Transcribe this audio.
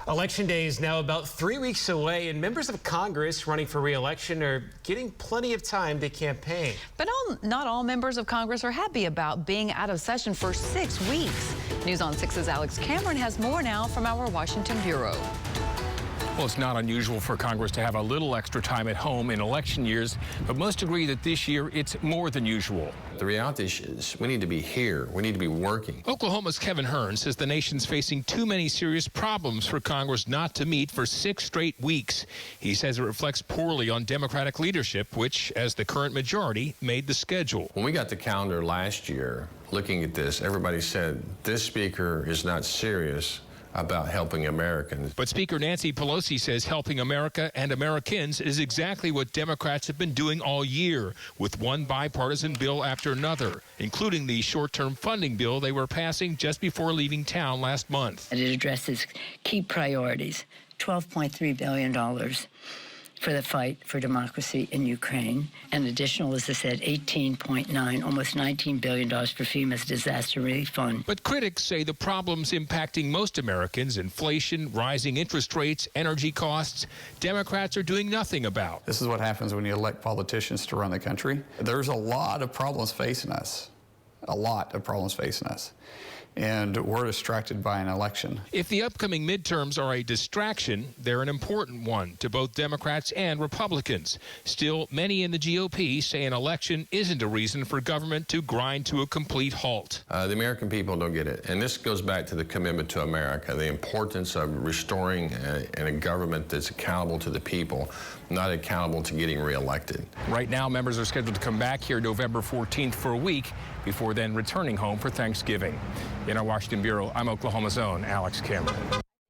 Election day is now about 3 weeks away, and members of Congress running for re-election are getting plenty of time to campaign. But not all members of Congress are happy about being out of session for 6 weeks. News on 6's Alex Cameron has more now from our Washington bureau. Well, it's not unusual for Congress to have a little extra time at home in election years, but most agree that this year it's more than usual. The reality is we need to be here. We need to be working. Oklahoma's Kevin Hearn says the nation's facing too many serious problems for Congress not to meet for 6 straight weeks. He says it reflects poorly on Democratic leadership, which, as the current majority, made the schedule. When we got the calendar last year, looking at this, everybody said this speaker is not serious about helping Americans. But Speaker Nancy Pelosi says helping America and Americans is exactly what Democrats have been doing all year, with one bipartisan bill after another, including the short-term funding bill they were passing just before leaving town last month. And it addresses key priorities, $12.3 billion for the fight for democracy in Ukraine, and additional, as I said, $18.9, almost $19 billion for FEMA's disaster relief fund. But critics say the problems impacting most Americans, inflation, rising interest rates, energy costs, Democrats are doing nothing about. This is what happens when you elect politicians to run the country. There's a lot of problems facing us, and we're distracted by an election. If the upcoming midterms are a distraction, they're an important one to both Democrats and Republicans. Still, many in the GOP say an election isn't a reason for government to grind to a complete halt. The American people don't get it. And this goes back to the commitment to America, the importance of restoring a government that's accountable to the people, not accountable to getting reelected. Right now, members are scheduled to come back here November 14th for a week before then returning home for Thanksgiving. In our Washington bureau, I'm Oklahoma's own Alex Cameron.